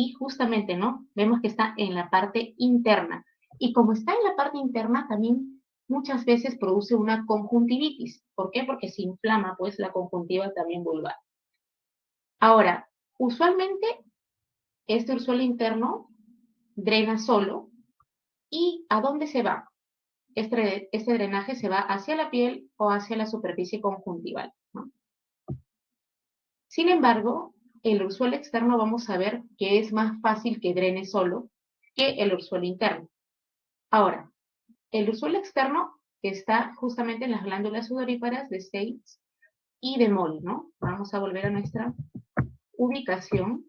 Y justamente, ¿no? Vemos que está en la parte interna. Y como está en la parte interna, también muchas veces produce una conjuntivitis. ¿Por qué? Porque se inflama, pues, la conjuntiva también vulvar. Ahora, usualmente, este ursuelo interno drena solo. ¿Y a dónde se va? Este drenaje se va hacia la piel o hacia la superficie conjuntival, ¿no? Sin embargo, el ursuelo externo vamos a ver que es más fácil que drene solo que el ursuelo interno. Ahora, el ursuelo externo está justamente en las glándulas sudoríparas de Stein's y de Moll, ¿no? Vamos a volver a nuestra ubicación,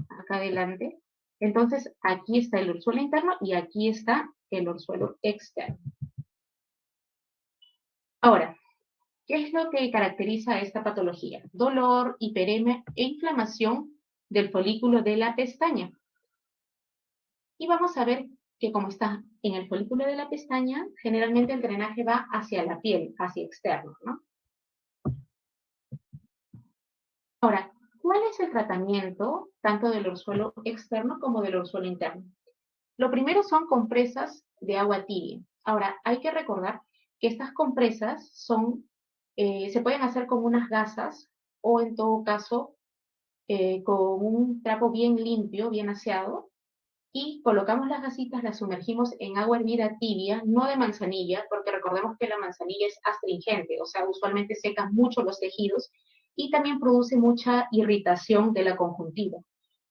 acá adelante. Entonces, aquí está el ursuelo interno y aquí está el ursuelo externo. Ahora, ¿qué es lo que caracteriza esta patología? Dolor, hiperemia e inflamación del folículo de la pestaña. Y vamos a ver que como está en el folículo de la pestaña, generalmente el drenaje va hacia la piel, hacia externo, ¿no? Ahora, ¿cuál es el tratamiento tanto del orzuelo externo como del orzuelo interno? Lo primero son compresas de agua tibia. Ahora, hay que recordar que estas compresas se pueden hacer con unas gasas o en todo caso con un trapo bien limpio, bien aseado, y colocamos las gasitas, las sumergimos en agua hervida tibia, no de manzanilla, porque recordemos que la manzanilla es astringente, o sea, usualmente seca mucho los tejidos y también produce mucha irritación de la conjuntiva.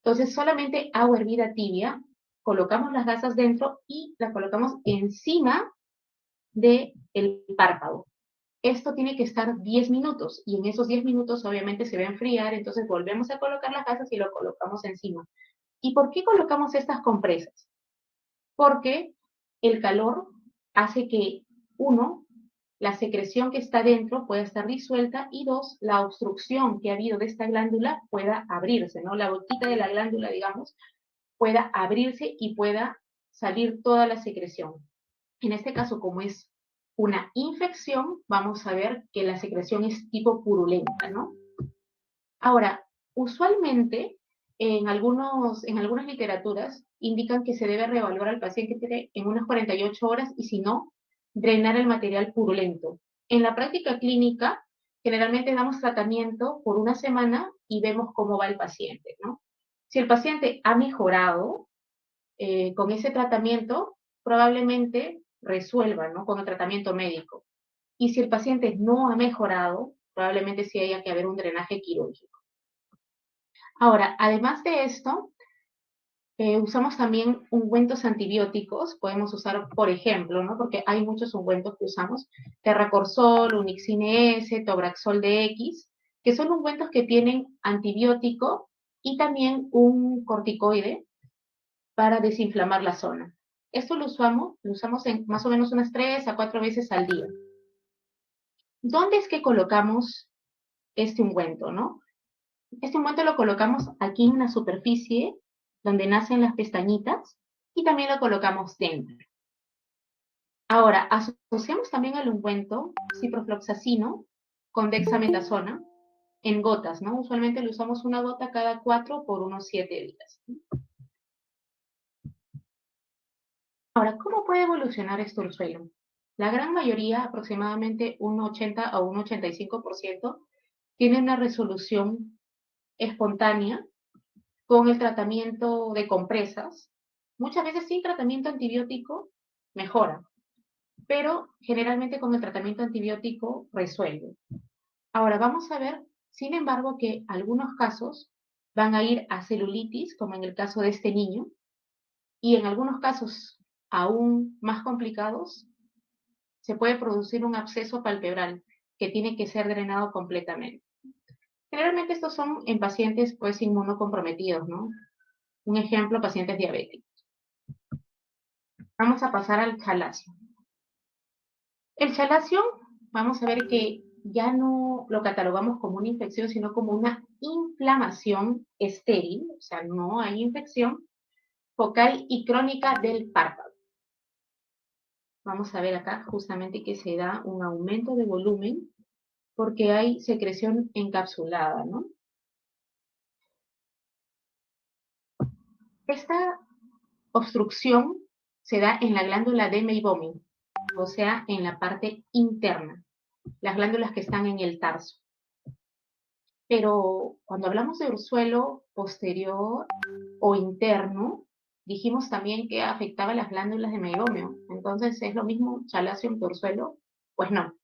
Entonces, solamente agua hervida tibia, colocamos las gasas dentro y las colocamos encima del párpado. Esto tiene que estar 10 minutos y en esos 10 minutos obviamente se va a enfriar, entonces volvemos a colocar las gasas y lo colocamos encima. ¿Y por qué colocamos estas compresas? Porque el calor hace que, uno, la secreción que está dentro pueda estar disuelta y dos, la obstrucción que ha habido de esta glándula pueda abrirse, ¿no? La boquita de la glándula, digamos, pueda abrirse y pueda salir toda la secreción. En este caso, como es una infección, vamos a ver que la secreción es tipo purulenta, ¿no? Ahora, usualmente en algunas literaturas indican que se debe reevaluar al paciente en unas 48 horas y si no, drenar el material purulento. En la práctica clínica, generalmente damos tratamiento por una semana y vemos cómo va el paciente, ¿no? Si el paciente ha mejorado con ese tratamiento, probablemente resuelva, ¿no? Con el tratamiento médico. Y si el paciente no ha mejorado, probablemente sí haya que haber un drenaje quirúrgico. Ahora, además de esto, usamos también ungüentos antibióticos. Podemos usar, por ejemplo, ¿no? Porque hay muchos ungüentos que usamos, Terracorsol, Unixine S, Tobraxol DX, que son ungüentos que tienen antibiótico y también un corticoide para desinflamar la zona. Esto lo usamos en más o menos unas 3 a 4 veces al día. ¿Dónde es que colocamos este ungüento, no? Este ungüento lo colocamos aquí en la superficie donde nacen las pestañitas y también lo colocamos dentro. Ahora, asociamos también al ungüento ciprofloxacino con dexametasona en gotas, ¿no? Usualmente lo usamos una gota cada 4 por unos 7 días. Ahora, ¿cómo puede evolucionar este orzuelo? La gran mayoría, aproximadamente un 80 a un 85%, tiene una resolución espontánea con el tratamiento de compresas. Muchas veces sin tratamiento antibiótico mejora, pero generalmente con el tratamiento antibiótico resuelve. Ahora vamos a ver, sin embargo, que algunos casos van a ir a celulitis, como en el caso de este niño, y en algunos casos aún más complicados, se puede producir un absceso palpebral que tiene que ser drenado completamente. Generalmente estos son en pacientes pues inmunocomprometidos, ¿no? Un ejemplo, pacientes diabéticos. Vamos a pasar al chalacio. El chalacio, vamos a ver que ya no lo catalogamos como una infección, sino como una inflamación estéril, o sea, no hay infección focal y crónica del párpado. Vamos a ver acá justamente que se da un aumento de volumen porque hay secreción encapsulada, ¿no? Esta obstrucción se da en la glándula de Meibomian, o sea, en la parte interna, las glándulas que están en el tarso. Pero cuando hablamos de orzuelo posterior o interno, dijimos también que afectaba las glándulas de Meibomian. Entonces, ¿es lo mismo chalazion que orzuelo? Pues no.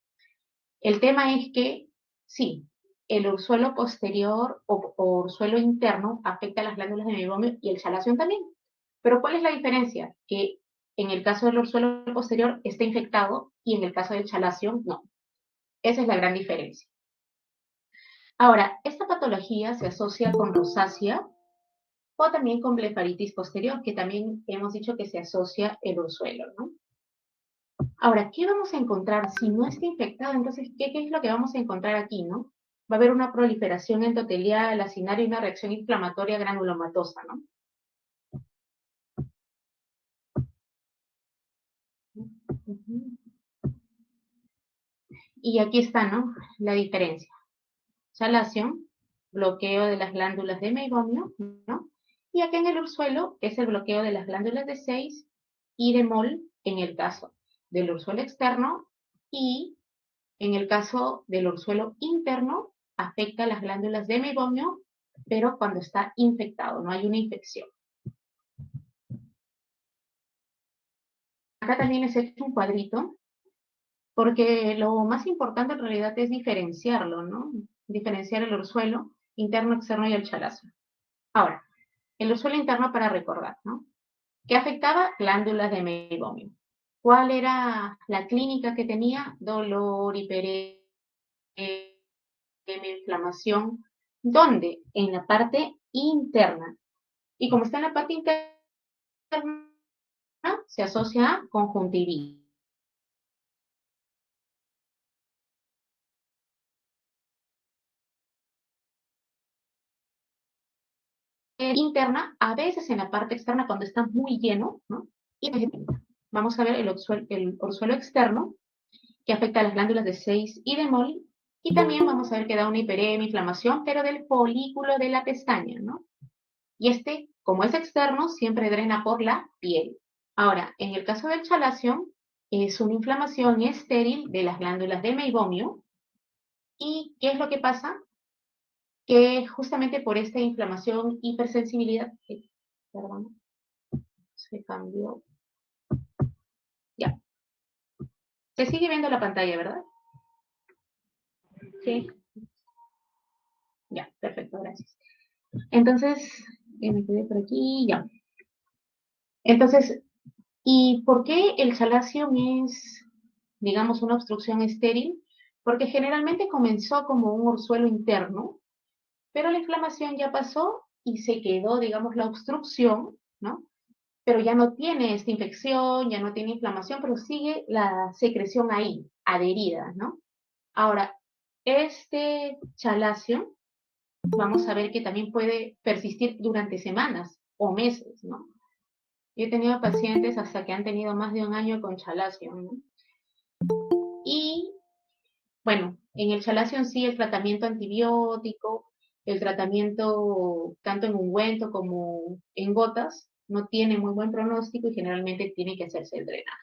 El tema es que sí, el orzuelo posterior o orzuelo interno afecta a las glándulas de Meibomian y el chalazion también. Pero ¿cuál es la diferencia? Que en el caso del orzuelo posterior está infectado y en el caso del chalazion no. Esa es la gran diferencia. Ahora, esta patología se asocia con rosácea o también con blefaritis posterior, que también hemos dicho que se asocia el orzuelo, ¿no? Ahora, ¿qué vamos a encontrar si no está infectado? Entonces, ¿qué es lo que vamos a encontrar aquí, no? Va a haber una proliferación endotelial, acinaria y una reacción inflamatoria granulomatosa, ¿no? Y aquí está, ¿no? La diferencia. Chalación, bloqueo de las glándulas de Meibomian, ¿no? Y aquí en el orzuelo es el bloqueo de las glándulas de 6 y de Moll en el caso del orzuelo externo y en el caso del orzuelo interno afecta las glándulas de Meibomian, pero cuando está infectado, no hay una infección. Acá también les he hecho un cuadrito porque lo más importante en realidad es diferenciarlo, ¿no? Diferenciar el orzuelo interno, externo y el chalazo. Ahora, el orzuelo interno para recordar, ¿no? ¿Qué afectaba? Glándulas de Meibomian. ¿Cuál era la clínica que tenía? Dolor, hiperemia, inflamación. ¿Dónde? En la parte interna. Y como está en la parte interna, se asocia a conjuntivitis. Interna, a veces en la parte externa cuando está muy lleno, ¿no? Y vamos a ver el orzuelo externo, que afecta a las glándulas de 6 y de Moll, y también vamos a ver que da una hiperemia, inflamación, pero del folículo de la pestaña, ¿no? Y este, como es externo, siempre drena por la piel. Ahora, en el caso del chalazion, es una inflamación estéril de las glándulas de Meibomio, ¿y qué es lo que pasa? Que justamente por esta inflamación, hipersensibilidad, perdón, se cambió, ya, se sigue viendo la pantalla, ¿verdad? Sí. Ya, perfecto, gracias. Entonces, me quedé por aquí, ya. Entonces, ¿y por qué el chalazion es, digamos, una obstrucción estéril? Porque generalmente comenzó como un orzuelo interno, pero la inflamación ya pasó y se quedó, digamos, la obstrucción, ¿no? Pero ya no tiene esta infección, ya no tiene inflamación, pero sigue la secreción ahí, adherida, ¿no? Ahora, este chalazion, vamos a ver que también puede persistir durante semanas o meses, ¿no? Yo he tenido pacientes hasta que han tenido más de un año con chalazion, ¿no? Y bueno, en el chalazion sí el tratamiento antibiótico, el tratamiento tanto en ungüento como en gotas, no tiene muy buen pronóstico y generalmente tiene que hacerse el drenaje.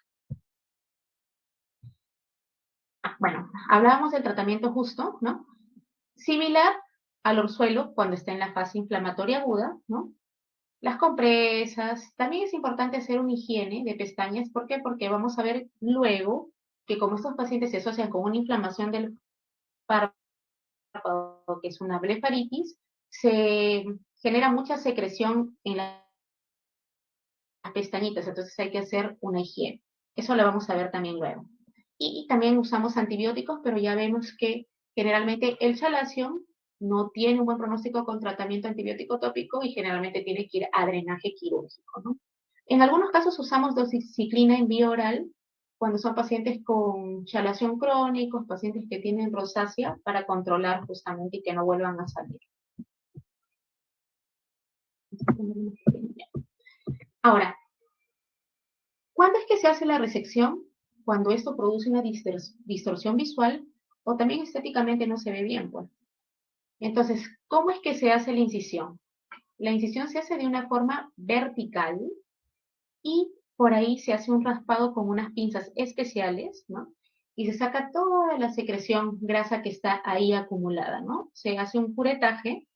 Bueno, hablábamos del tratamiento justo, ¿no? Similar al orzuelo cuando está en la fase inflamatoria aguda, ¿no? Las compresas, también es importante hacer una higiene de pestañas, ¿por qué? Porque vamos a ver luego que como estos pacientes se asocian con una inflamación del párpado, que es una blefaritis, se genera mucha secreción en las pestañitas, entonces hay que hacer una higiene. Eso lo vamos a ver también luego. Y también usamos antibióticos, pero ya vemos que generalmente el chalazion no tiene un buen pronóstico con tratamiento antibiótico tópico y generalmente tiene que ir a drenaje quirúrgico, ¿no? En algunos casos usamos doxiciclina en vía oral cuando son pacientes con chalazion crónicos, pacientes que tienen rosácea, para controlar justamente y que no vuelvan a salir. Ahora, ¿cuándo es que se hace la resección? Cuando esto produce una distorsión visual o también estéticamente no se ve bien, pues. Entonces, ¿cómo es que se hace la incisión? La incisión se hace de una forma vertical y por ahí se hace un raspado con unas pinzas especiales, ¿no? Y se saca toda la secreción grasa que está ahí acumulada, ¿no? Se hace un curetaje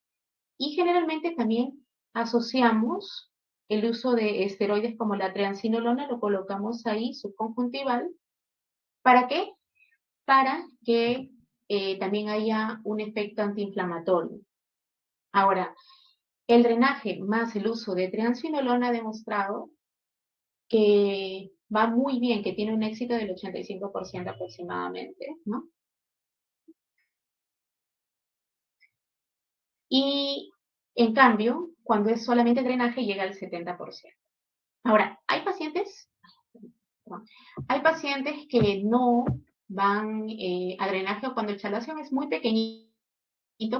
y generalmente también asociamos el uso de esteroides como la triancinolona, lo colocamos ahí subconjuntival. ¿Para qué? Para que también haya un efecto antiinflamatorio. Ahora, el drenaje más el uso de triancinolona ha demostrado que va muy bien, que tiene un éxito del 85% aproximadamente, ¿no? Y en cambio, cuando es solamente drenaje, llega al 70%. Ahora, hay pacientes que no van a drenaje o cuando el chalación es muy pequeñito,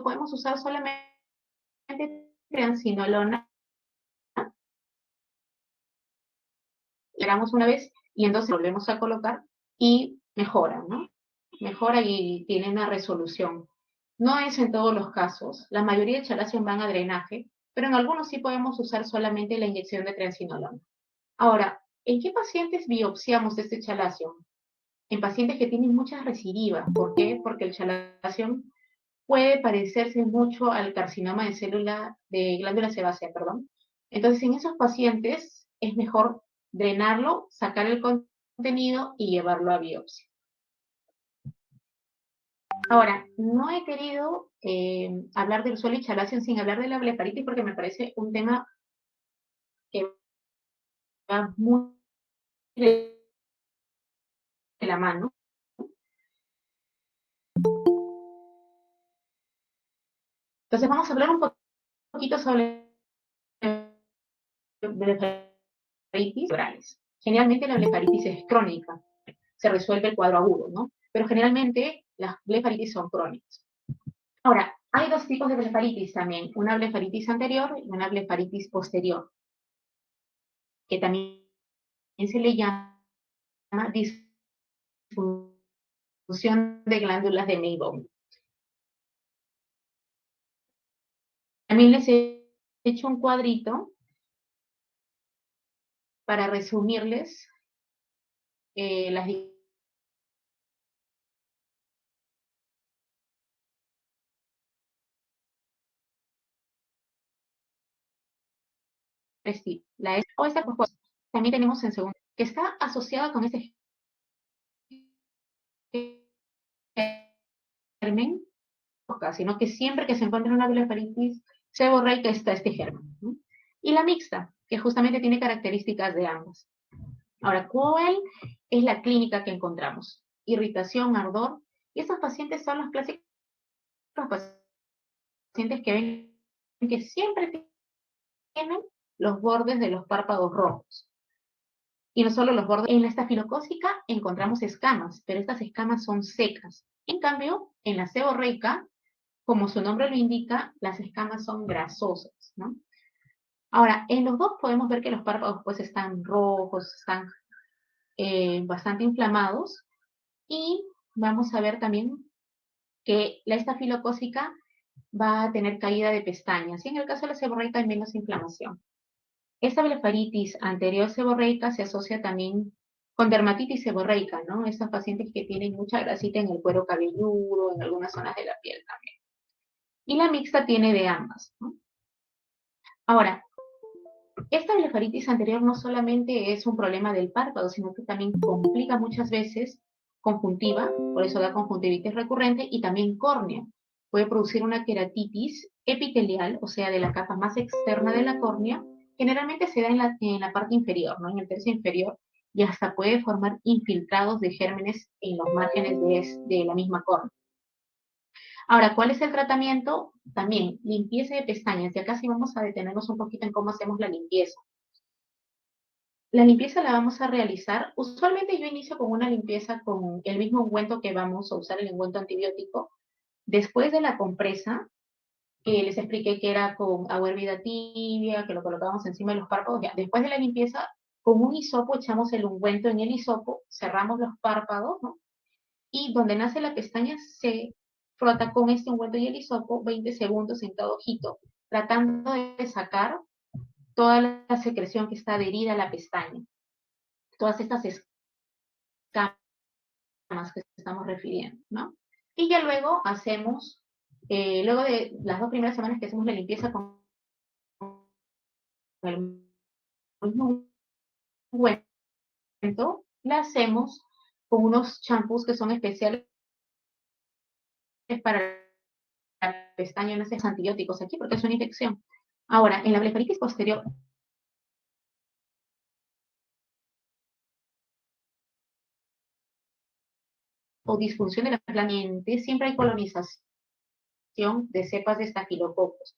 podemos usar solamente triancinolona, le damos una vez y entonces volvemos a colocar y mejora, ¿no? Mejora y tiene una resolución. No es en todos los casos, la mayoría de chalación van a drenaje, pero en algunos sí podemos usar solamente la inyección de triancinolona. Ahora, ¿en qué pacientes biopsiamos este chalación? En pacientes que tienen muchas recidivas. ¿Por qué? Porque el chalación puede parecerse mucho al carcinoma de glándula sebácea, perdón. Entonces, en esos pacientes es mejor drenarlo, sacar el contenido y llevarlo a biopsia. Ahora, no he querido hablar del suelo y chalación sin hablar de la blefaritis porque me parece un tema que va muy de la mano. Entonces, vamos a hablar un poquito sobre blefaritis orales. Generalmente la blefaritis es crónica, se resuelve el cuadro agudo, ¿no? Pero generalmente las blefaritis son crónicas. Ahora, hay dos tipos de blefaritis también, una blefaritis anterior y una blefaritis posterior, que también se le llama disfunción de glándulas de Meibom. También les he hecho un cuadrito para resumirles las diferentes tipos. La S o esta también tenemos en segundo, que está asociada con este germen, sino que siempre que se encuentra una blefaritis seborreica está este germen, ¿no? Y la mixta, que justamente tiene características de ambas. Ahora, ¿cuál es la clínica que encontramos? Irritación, ardor, y estos pacientes son los clásicos pacientes que ven que siempre tienen los bordes de los párpados rojos. Y no solo los bordes, en la estafilocócica encontramos escamas, pero estas escamas son secas. En cambio, en la seborreica, como su nombre lo indica, las escamas son grasosas, ¿no? Ahora, en los dos podemos ver que los párpados pues están rojos, están bastante inflamados y vamos a ver también que la estafilocócica va a tener caída de pestañas y en el caso de la seborreica hay menos inflamación. Esta blefaritis anterior seborreica se asocia también con dermatitis seborreica, ¿no? Estos pacientes que tienen mucha grasita en el cuero cabelludo, en algunas zonas de la piel también. Y la mixta tiene de ambas, ¿no? Ahora, esta blefaritis anterior no solamente es un problema del párpado, sino que también complica muchas veces conjuntiva, por eso da conjuntivitis recurrente, y también córnea. Puede producir una queratitis epitelial, o sea, de la capa más externa de la córnea, generalmente se da en la parte inferior, ¿no? En el tercio inferior, y hasta puede formar infiltrados de gérmenes en los márgenes de la misma córnea. Ahora, ¿cuál es el tratamiento? También limpieza de pestañas, y acá sí vamos a detenernos un poquito en cómo hacemos la limpieza. La limpieza la vamos a realizar, usualmente yo inicio con una limpieza con el mismo ungüento que vamos a usar, el ungüento antibiótico. Después de la compresa, que les expliqué que era con agua hervida tibia, que lo colocábamos encima de los párpados, ya. Después de la limpieza, con un hisopo echamos el ungüento en el hisopo, cerramos los párpados, ¿no? Y donde nace la pestaña se frota con este ungüento y el hisopo 20 segundos en cada ojito. tratando de sacar toda la secreción que está adherida a la pestaña, todas estas escamas que estamos refiriendo, ¿no? Y ya luego hacemos, luego de las 2 primeras semanas que hacemos la limpieza con el mismo ungüento, la hacemos con unos champús que son especiales para la pestaña, no sé, antibióticos aquí porque es una infección. Ahora, en la blefaritis posterior o disfunción de la glándula, siempre hay colonización de cepas de estafilococos.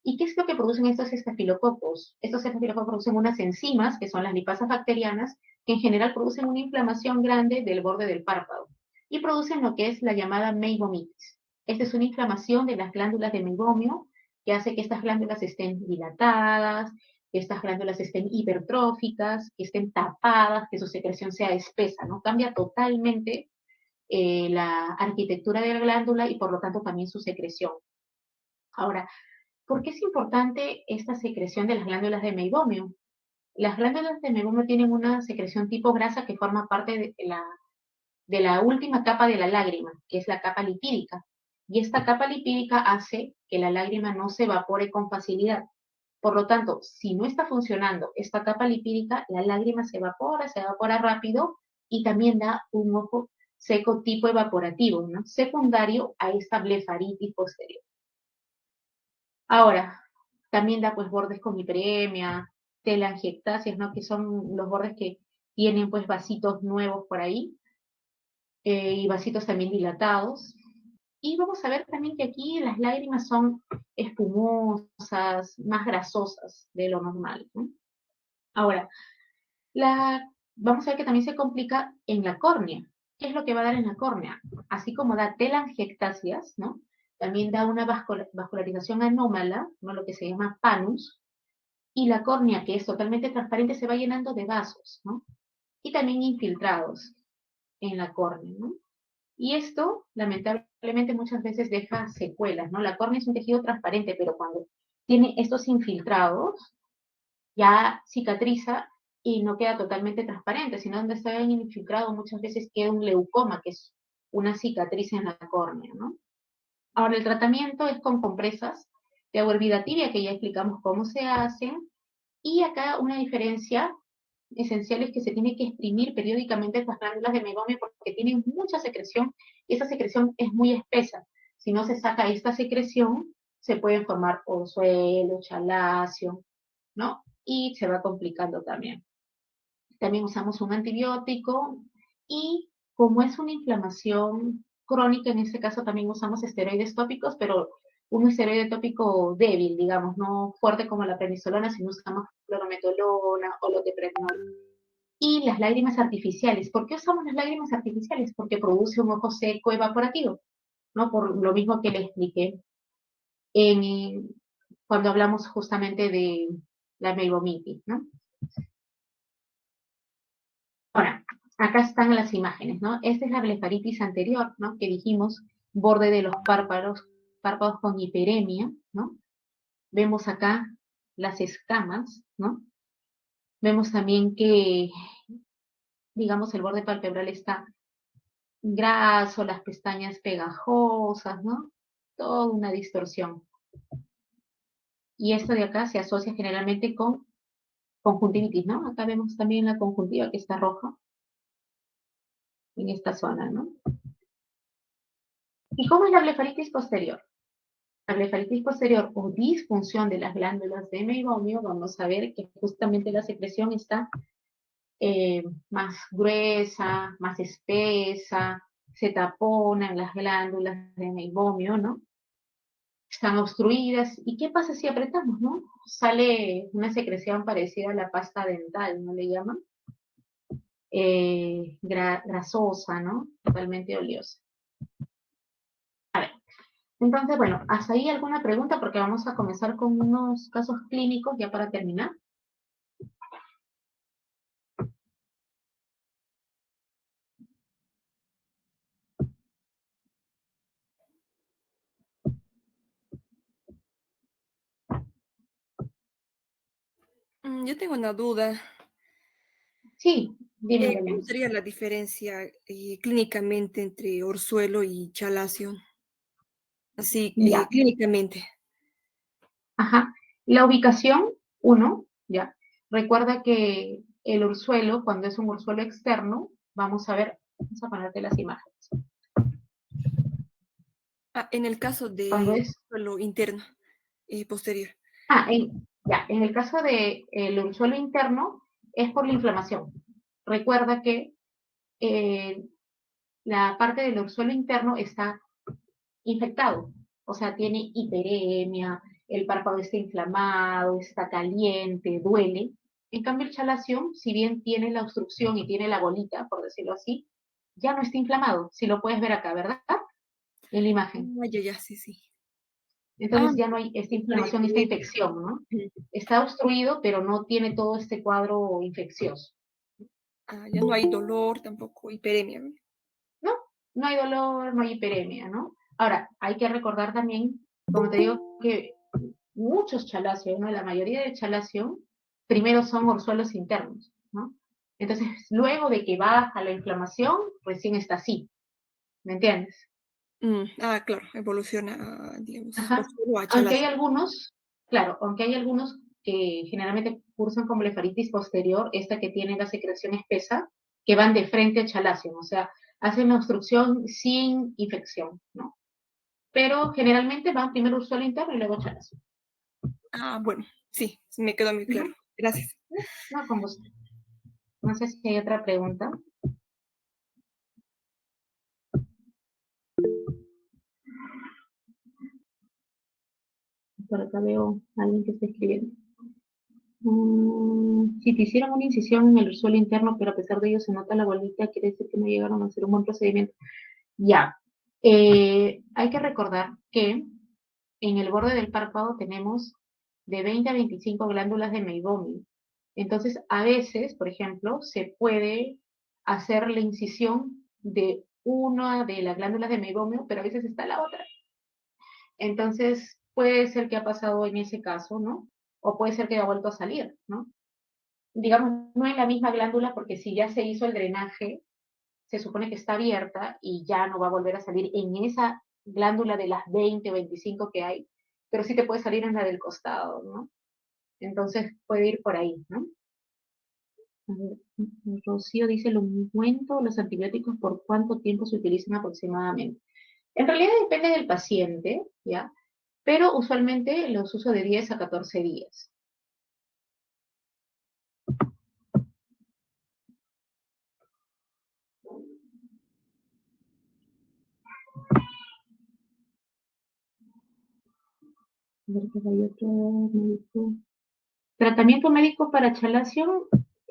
¿Y qué es lo que producen estos estafilococos? Estos estafilococos producen unas enzimas, que son las lipasas bacterianas, que en general producen una inflamación grande del borde del párpado y producen lo que es la llamada meibomitis. Esta es una inflamación de las glándulas de meibomio que hace que estas glándulas estén dilatadas, que estas glándulas estén hipertróficas, que estén tapadas, que su secreción sea espesa, ¿no? Cambia totalmente la arquitectura de la glándula y por lo tanto también su secreción. Ahora, ¿por qué es importante esta secreción de las glándulas de meibomio? Las glándulas de meibomio tienen una secreción tipo grasa que forma parte de la última capa de la lágrima, que es la capa lipídica. Y esta capa lipídica hace que la lágrima no se evapore con facilidad. Por lo tanto, si no está funcionando esta capa lipídica, la lágrima se evapora rápido y también da un ojo seco tipo evaporativo, ¿no? Secundario a esta blefaritis posterior. Ahora, también da pues bordes con hiperemia, telangiectasias, ¿no? Que son los bordes que tienen pues vasitos nuevos por ahí y vasitos también dilatados. Y vamos a ver también que aquí las lágrimas son espumosas, más grasosas de lo normal, ¿no? Ahora, vamos a ver que también se complica en la córnea. ¿Qué es lo que va a dar en la córnea? Así como da telangiectasias, ¿no? También da una vascularización anómala, ¿no? Lo que se llama panus, y la córnea, que es totalmente transparente, se va llenando de vasos, ¿no? Y también infiltrados en la córnea, ¿no? Y esto, lamentablemente, muchas veces deja secuelas, ¿no? La córnea es un tejido transparente, pero cuando tiene estos infiltrados, ya cicatriza y no queda totalmente transparente, sino donde está bien infiltrado muchas veces queda un leucoma, que es una cicatriz en la córnea, ¿no? Ahora, el tratamiento es con compresas de agua hervida tibia, que ya explicamos cómo se hacen, y acá una diferencia esencial es que se tiene que exprimir periódicamente estas glándulas de meibomio porque tienen mucha secreción y esa secreción es muy espesa. Si no se saca esta secreción, se pueden formar orzuelo, chalacio, ¿no? Y se va complicando también. También usamos un antibiótico y como es una inflamación crónica, en este caso también usamos esteroides tópicos, pero un esteroide tópico débil, digamos, no fuerte como la prednisolona, sino usamos clorometolona o loteprednol. Y las lágrimas artificiales. ¿Por qué usamos las lágrimas artificiales? Porque produce un ojo seco evaporativo, ¿no? Por lo mismo que le expliqué en, cuando hablamos justamente de la meibomitis, ¿no? Ahora, acá están las imágenes, ¿no? Esta es la blefaritis anterior, ¿no? Que dijimos, borde de los párpados con hiperemia, ¿no? Vemos acá las escamas, ¿no? Vemos también que, digamos, el borde palpebral está graso, las pestañas pegajosas, ¿no? Toda una distorsión. Y esto de acá se asocia generalmente con conjuntivitis, ¿no? Acá vemos también la conjuntiva que está roja en esta zona, ¿no? ¿Y cómo es la blefaritis posterior? La blefaritis posterior o disfunción de las glándulas de meibomio, vamos a ver que justamente la secreción está más gruesa, más espesa, se taponan las glándulas de meibomio, ¿no? Están obstruidas. ¿Y qué pasa si apretamos, no? Sale una secreción parecida a la pasta dental, ¿no le llaman? Grasosa, ¿no? Totalmente oleosa. A ver, entonces, bueno, ¿hasta ahí alguna pregunta? Porque vamos a comenzar con unos casos clínicos ya para terminar. Yo tengo una duda. Sí, dime, ¿Cómo Belén. sería la diferencia clínicamente entre orzuelo y chalacio? Así, Ya, clínicamente. ajá. La ubicación, uno, ya. Recuerda que el orzuelo, cuando es un orzuelo externo, vamos a ver, vamos a ponerte las imágenes. En el caso Cuando de es, orzuelo interno, posterior. en el caso de el orzuelo interno, es por la inflamación. Recuerda que eh, la parte del orzuelo interno está infectado, o sea, tiene hiperemia, el párpado está inflamado, está caliente, duele. En cambio, el chalación, si bien tiene la obstrucción y tiene la bolita, por decirlo así, ya no está inflamado, si lo puedes ver acá, ¿verdad? En la imagen. Ya, ya, sí, sí. Entonces ya no Sí, hay esta no hay inflamación, esta hiperemia. infección, ¿no? Ujú. Está obstruido, pero no tiene todo este cuadro infeccioso. Ya no hay dolor, tampoco hiperemia, ¿no? No, no hay dolor, no hay hiperemia, ¿no? Ahora, hay que recordar también, como te digo, que muchos chalacios, ¿no? La mayoría de chalación, primero son orzuelos internos, ¿no? Entonces, luego de que baja la inflamación, recién está así, ¿me entiendes? Claro, evoluciona, digamos, Ajá. orzuelo a Aunque hay chalacio. algunos, claro, aunque hay algunos que generalmente cursan como blefaritis posterior, esta que tiene la secreción espesa, que van de frente a chalación, o sea, hacen la obstrucción sin infección, ¿no? Pero generalmente van primero orzuelo interno y luego chalación. Bueno, sí, me quedó muy claro. Ujú. Gracias. No, con gusto. No sé si hay otra pregunta. Por acá veo a alguien que está escribiendo. Si te hicieron una incisión en el suelo interno, pero a pesar de ello se nota la bolita, quiere decir que no llegaron a hacer un buen procedimiento. Ya. Hay que recordar que en el borde del párpado tenemos de 20 a 25 glándulas de Meibomian. Entonces, a veces, por ejemplo, se puede hacer la incisión de una de las glándulas de Meibomian, pero a veces está la otra. Entonces, puede ser que ha pasado en ese caso, ¿no? O puede ser que haya vuelto a salir, ¿no? Digamos, no en la misma glándula, porque si ya se hizo el drenaje, se supone que está abierta y ya no va a volver a salir en esa glándula de las 20 o 25 que hay, pero sí te puede salir en la del costado, ¿no? Entonces puede ir por ahí, ¿no? A ver, Rocío dice, el ungüento, los antibióticos, ¿por cuánto tiempo se utilizan aproximadamente? En realidad depende del paciente, ¿ya? Pero usualmente los uso de 10 a 14 días. A ver, ¿qué hay otro médico? Tratamiento médico para chalación,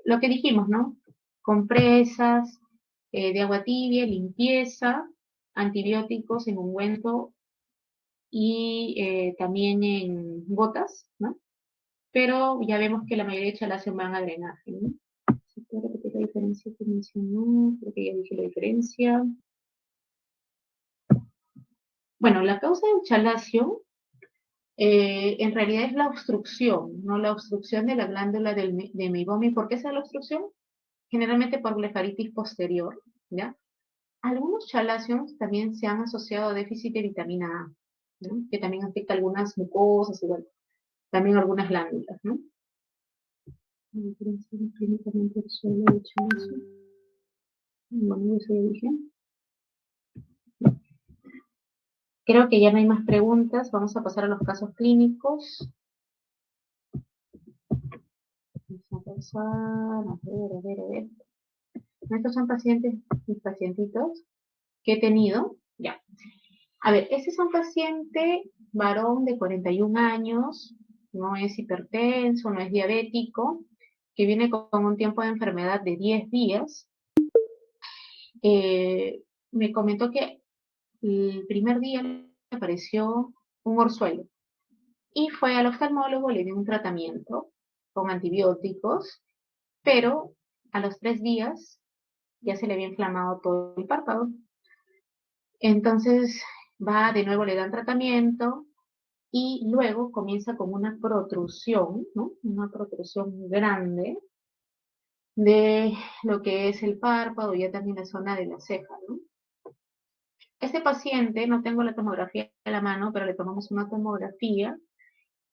lo que dijimos, ¿no? Compresas de agua tibia, limpieza, antibióticos en ungüento y también en gotas, ¿no? Pero ya vemos que la mayoría de chalación van a drenaje, ¿no? ¿Se puede repetir la diferencia que mencionó? Creo que ya dije la diferencia. Bueno, la causa del chalacio en realidad es la obstrucción, no la obstrucción de la glándula de Meibomian. ¿Por qué es la obstrucción? Generalmente por blefaritis posterior, ¿ya? Algunos chalacios también se han asociado a déficit de vitamina A, ¿no? Que también afecta algunas mucosas y bueno, también algunas glándulas, ¿no? La diferencia clínicamente del suelo de chalacio. Bueno, eso ya dije. Creo que ya no hay más preguntas. Vamos a pasar a los casos clínicos. Vamos a pasar, a ver. Estos son pacientes, mis pacientitos que he tenido. Ya. A ver, este es un paciente varón de 41 años, no es hipertenso, no es diabético, que viene con un tiempo de enfermedad de 10 días. Me comentó que el primer día le apareció un orzuelo y fue al oftalmólogo, le dio un tratamiento con antibióticos, pero a los 3 días ya se le había inflamado todo el párpado. Entonces va de nuevo, le dan tratamiento, y luego comienza con una protrusión, ¿no? Una protrusión grande de lo que es el párpado y ya también la zona de la ceja, ¿no? Este paciente, no tengo la tomografía a la mano, pero le tomamos una tomografía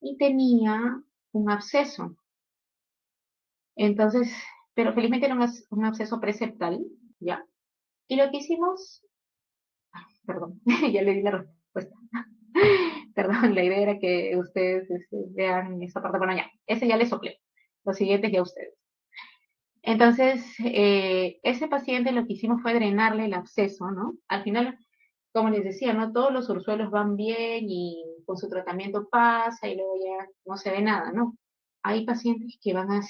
y tenía un absceso. Entonces, pero felizmente era un absceso preseptal, ¿ya? Y lo que hicimos, perdón, ya le di la respuesta. Perdón, la idea era que ustedes vean esta parte. Bueno, ya, ese ya le soplé. Los siguientes ya ustedes. Entonces, ese paciente lo que hicimos fue drenarle el absceso, ¿no? Al final, como les decía, no todos los orzuelos van bien y con su tratamiento pasa y luego ya no se ve nada, ¿no? Hay pacientes que van a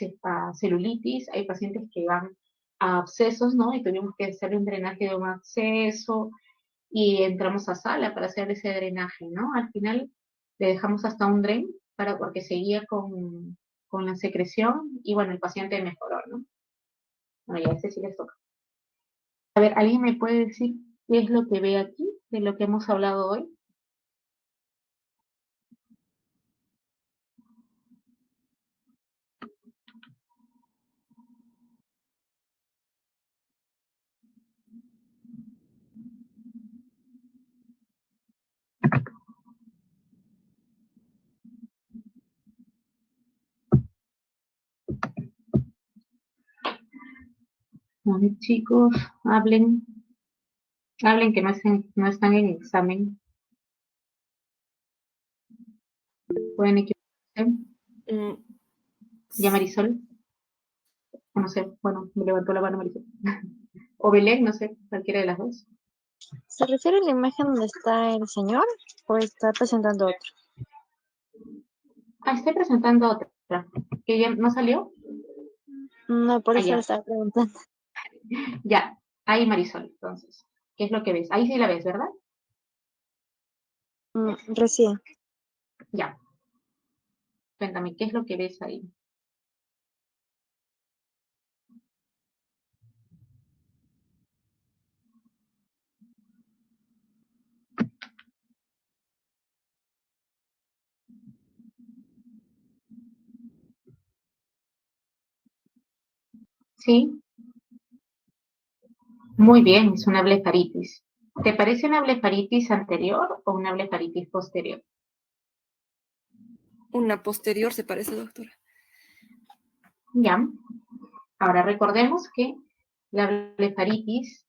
celulitis, hay pacientes que van a abscesos, ¿no? Y tuvimos que hacerle un drenaje de un absceso y entramos a sala para hacer ese drenaje, ¿no? Al final le dejamos hasta un dren porque seguía con la secreción y bueno, el paciente mejoró, ¿no? Bueno, ya ese sí les toca. A ver, ¿alguien me puede decir qué es lo que ve aquí de lo que hemos hablado hoy? A ver, chicos, hablen, hablen que no están en examen. Pueden equivocarse. Mm, Ya Marisol, no sé, bueno, me levantó la mano Marisol. O Belén, no sé, cualquiera de las dos. ¿Se refiere a la imagen donde está el señor o está presentando otra? Ah, estoy presentando otra. ¿Que ya no salió? No, por Ah, eso le ya, estaba preguntando. ya. Ahí Marisol, entonces. ¿Qué es lo que ves? Ahí sí la ves, ¿verdad? Recién. Ya. Cuéntame, ¿qué es lo que ves ahí? Sí, muy bien, es una blefaritis. ¿Te parece una blefaritis anterior o una blefaritis posterior? una posterior se parece, doctora. Ya. Ahora recordemos que la blefaritis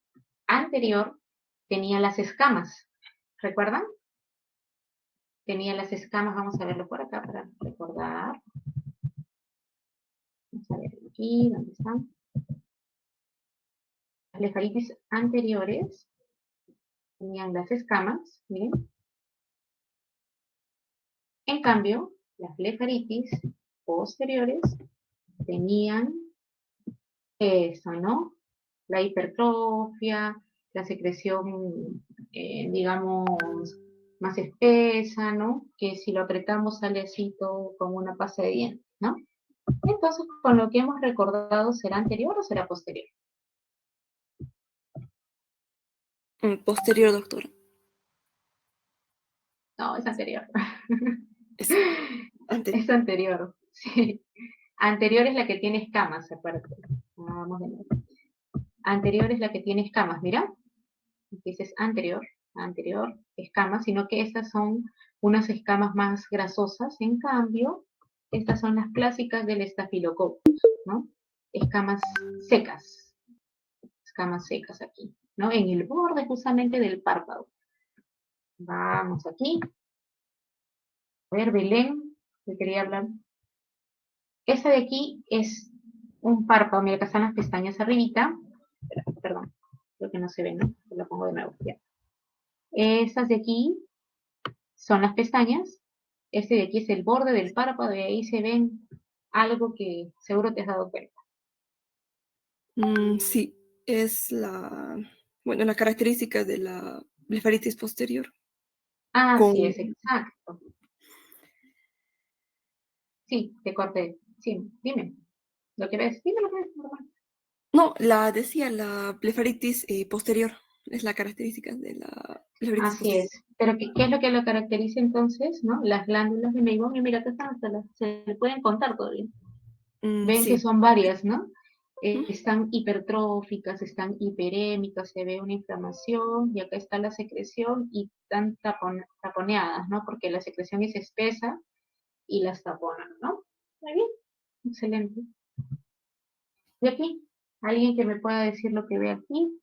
anterior tenía las escamas. ¿Recuerdan? Tenía las escamas, vamos a verlo por acá para recordar. Vamos a ver aquí, ¿dónde están? Las blefaritis anteriores tenían las escamas, miren. En cambio, las blefaritis posteriores tenían eso, ¿no? La hipertrofia, la secreción, digamos, más espesa, ¿no? Que si lo apretamos sale así todo como una pasta de dientes, ¿no? Entonces, con lo que hemos recordado, ¿será anterior o será posterior? Posterior, doctora. No, es anterior. Es anterior. Es anterior, sí. Anterior es la que tiene escamas, acuérdate. Vamos de nuevo. Anterior es la que tiene escamas, mira. Dices anterior, anterior, escamas, sino que estas son unas escamas más grasosas. En cambio, estas son las clásicas del estafilococcus, ¿no? Escamas escamas secas aquí, ¿no? En el borde justamente del párpado. Vamos aquí. A ver, Belén, te quería hablar. Esta de aquí es un párpado, mira, acá están las pestañas arribita. Perdón, creo que no se ve, ¿no? Lo pongo de nuevo, ya. Estas de aquí son las pestañas. Este de aquí es el borde del párpado y ahí se ven algo que seguro te has dado cuenta. Sí, es bueno, la característica de la blefaritis posterior. Con, Así es, exacto. Sí, te corté. Sí, dime. Lo que ves, dime lo que ves, normal. no, la decía, la blefaritis posterior. Es la característica de la blefaritis Así posterior. es. Pero ¿qué es lo que lo caracteriza entonces? ¿No? Las glándulas de Meibomian, y mira, acá están se le pueden contar todavía. Ven que Sí. son varias, ¿no? Ujú. Están hipertróficas, están hiperémicas, se ve una inflamación y acá está la secreción y están taponeadas, ¿no? Porque la secreción es espesa y las taponan, ¿no? Muy bien, excelente. ¿Y aquí? ¿Alguien que me pueda decir lo que ve aquí?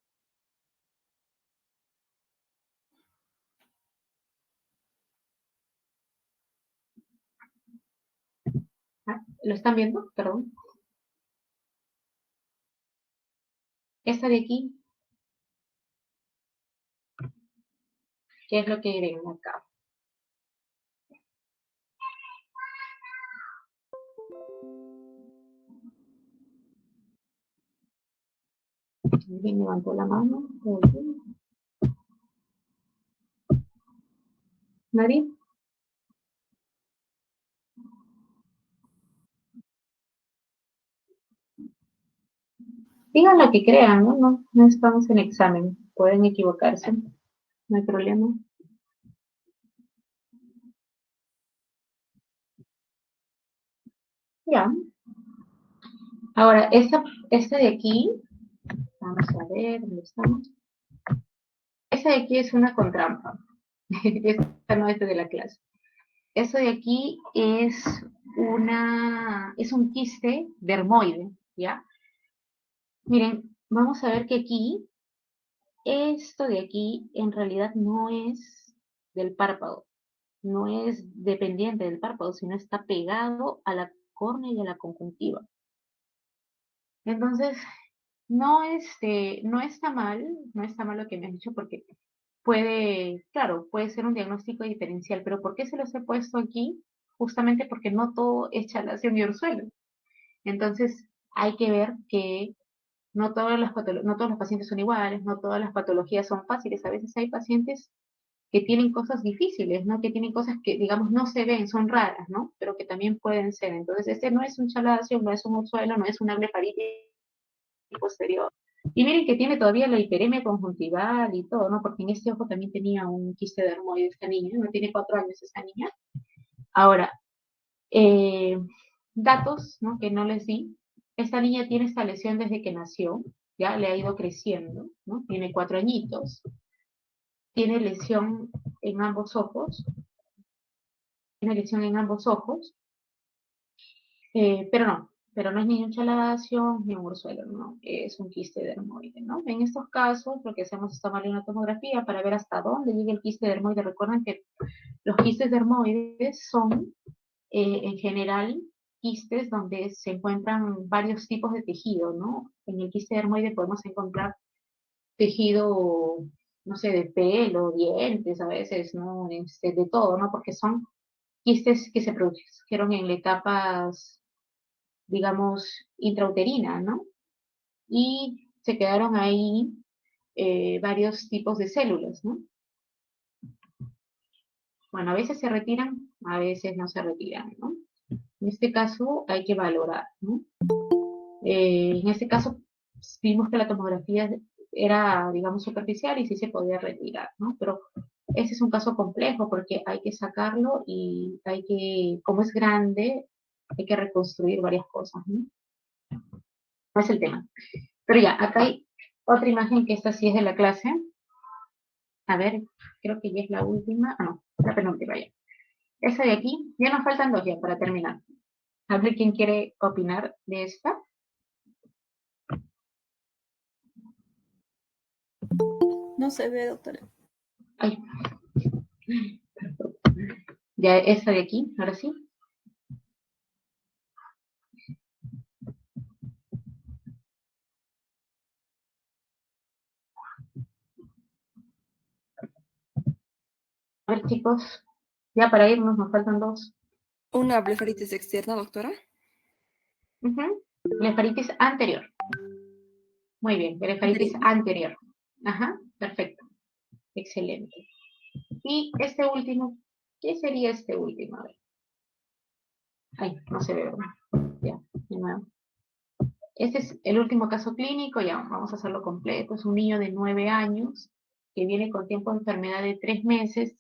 Ah, ¿lo están viendo? Perdón. Esta de aquí, ¿qué es lo que ven acá? ¿Alguien levantó la mano? ¿Nadie? Digan lo que crean, ¿no? No estamos en examen. Pueden equivocarse, no hay problema. Ya. Ahora, esta de aquí, vamos a ver, ¿dónde estamos? Esta de aquí es una con trampa. Esta no es de la clase. Esto de aquí es un quiste dermoide, ¿ya? Miren, vamos a ver que aquí, esto de aquí en realidad no es del párpado, no es dependiente del párpado, sino está pegado a la córnea y a la conjuntiva. Entonces, no está mal, no está mal lo que me has dicho porque claro, puede ser un diagnóstico diferencial, pero ¿por qué se los he puesto aquí? Justamente porque no todo es chalación y orzuelo. Entonces, hay que ver que no todos los pacientes son iguales, no todas las patologías son fáciles. A veces hay pacientes que tienen cosas difíciles, ¿no? Que tienen cosas que, digamos, no se ven, son raras, ¿no? Pero que también pueden ser. Entonces, este no es un chalacio, no es un orzuelo, no es una blefaritis posterior. Y miren que tiene todavía la hiperemia conjuntival y todo, ¿no? Porque en este ojo también tenía un quiste dermoide esta niña, no tiene 4 años esta niña. Ahora, eh, datos, ¿no? Que no les di. Esta niña tiene esta lesión desde que nació, ya le ha ido creciendo, ¿no? Tiene 4 añitos, tiene lesión en ambos ojos, tiene lesión en ambos ojos, pero no es ni un chalacio ni un orzuelo, ¿no? Es un quiste dermoide, ¿no? En estos casos, lo que hacemos es tomarle una tomografía para ver hasta dónde llega el quiste dermoide. Recuerden que los quistes dermoides son, en general, quistes donde se encuentran varios tipos de tejido, ¿no? En el quiste dermoide podemos encontrar tejido, no sé, de pelo, dientes, a veces, ¿no? De todo, ¿no? Porque son quistes que se produjeron en etapas, digamos, intrauterina, ¿no? Y se quedaron ahí varios tipos de células, ¿no? Bueno, a veces se retiran, a veces no se retiran, ¿no? En este caso hay que valorar, ¿no? En este caso vimos que la tomografía era, digamos, superficial y sí se podía retirar, ¿no? Pero ese es un caso complejo porque hay que sacarlo y como es grande, hay que reconstruir varias cosas, ¿no? No es el tema. Pero ya, acá hay otra imagen que esta sí es de la clase. A ver, creo que ya es la última. Ah, no, la penúltima ya. Esa de aquí, ya nos faltan dos ya para terminar. A ver quién quiere opinar de esta. No se ve, doctora. Ay, ya esta de aquí, ahora sí. A ver, chicos, ya para irnos nos faltan dos. Una blefaritis externa, doctora. Blefaritis anterior. Muy bien, blefaritis Anterior. anterior. Ajá, perfecto. Excelente. Y este último, ¿qué sería este último? A ver. Ay, no se ve, ¿verdad? Ya, de nuevo. Este es el último caso clínico, ya vamos a hacerlo completo. Es un niño de 9 años que viene con tiempo de enfermedad de 3 meses,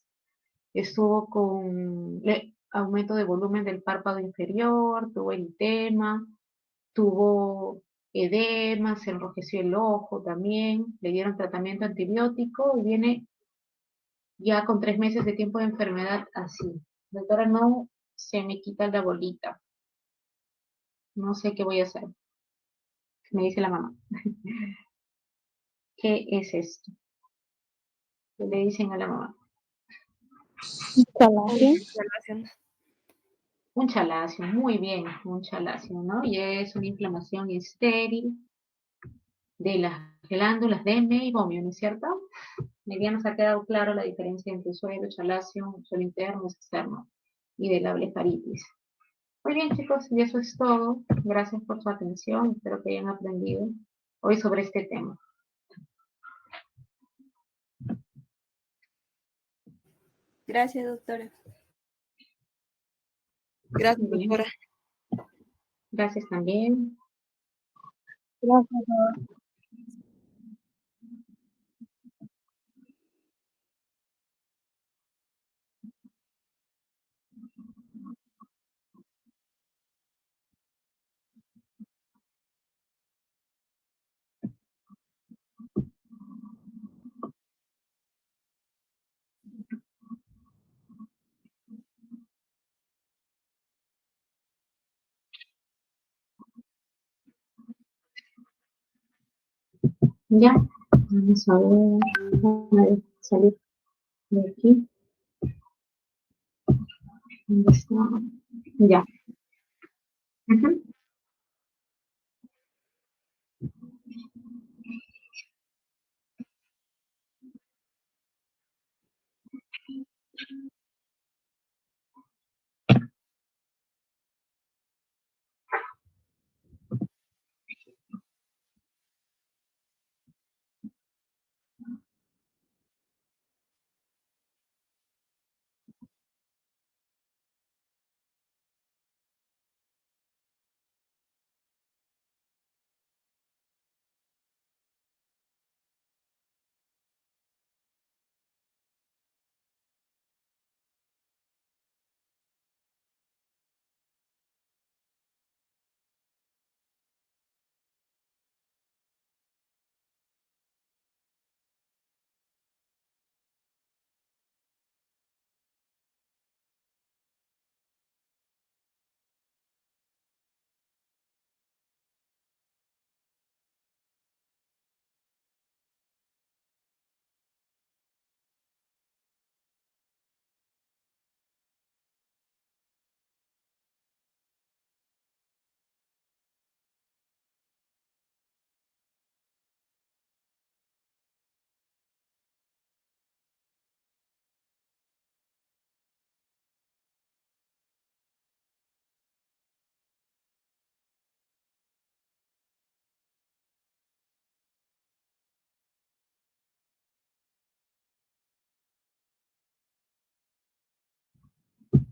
estuvo con aumento de volumen del párpado inferior, tuvo eritema, tuvo edema, se enrojeció el ojo también, le dieron tratamiento antibiótico y viene ya con 3 meses de tiempo de enfermedad así. Doctora, no se me quita la bolita. No sé qué voy a hacer. Me dice la mamá. ¿Qué es esto? ¿Qué le dicen a la mamá? Instalación. Relación. Un chalacio, muy bien, un chalacio, ¿no? Y es una inflamación estéril de las glándulas de meibomio, ¿no es cierto? Ya nos ha quedado claro la diferencia entre suelo, chalacio, suelo interno, externo y de la blefaritis. Muy bien, chicos, y eso es todo. Gracias por su atención. Espero que hayan aprendido hoy sobre este tema. Gracias, doctora. Gracias, Bien, doctora. gracias también. Gracias. Ya, vamos a ver, salir de aquí. ¿Dónde está? Ya. Ujú.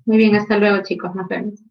Muy bien, hasta luego, chicos. Nos vemos.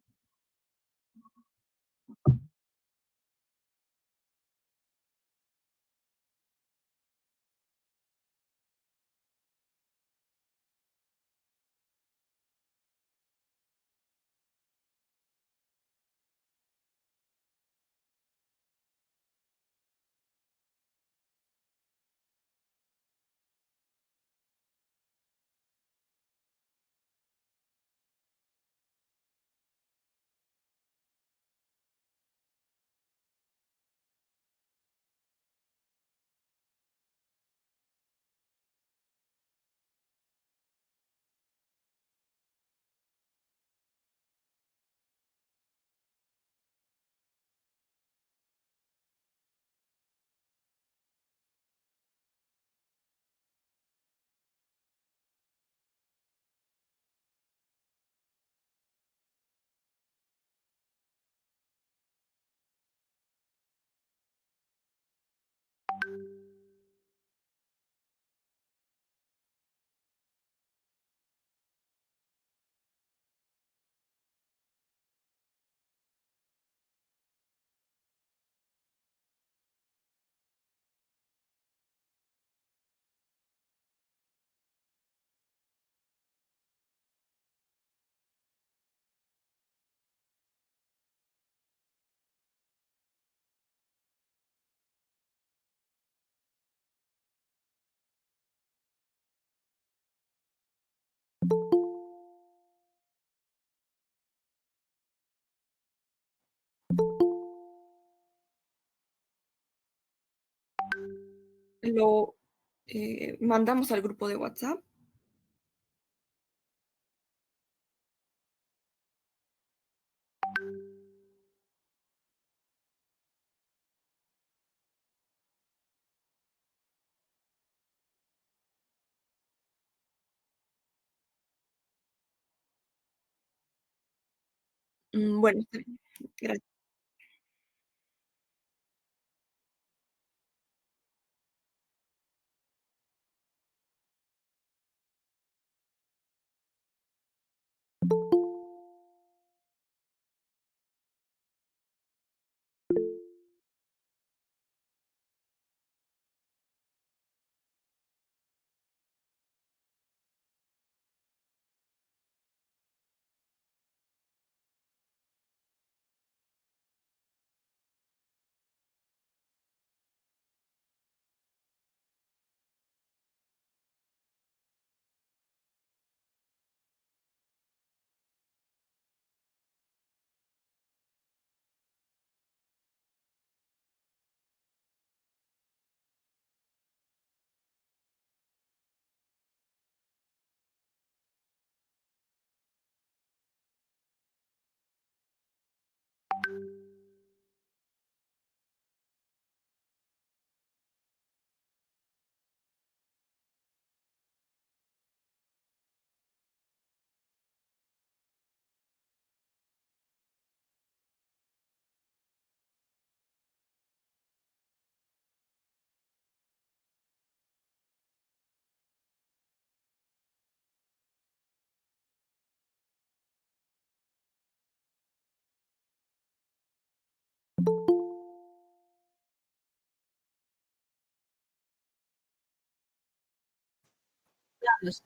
Lo mandamos al grupo de WhatsApp. Bueno, está bien. Gracias.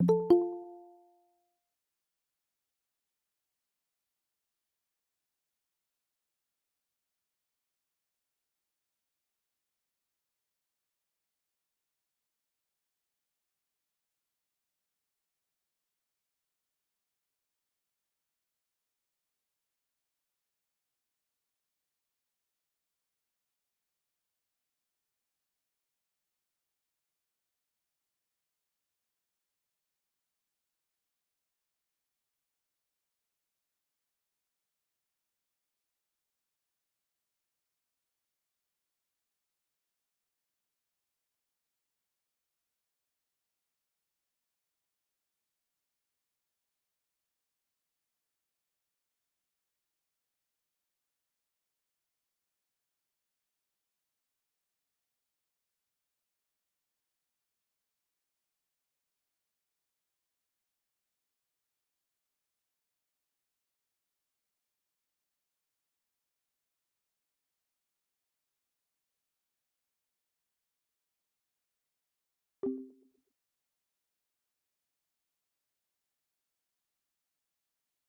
Chao.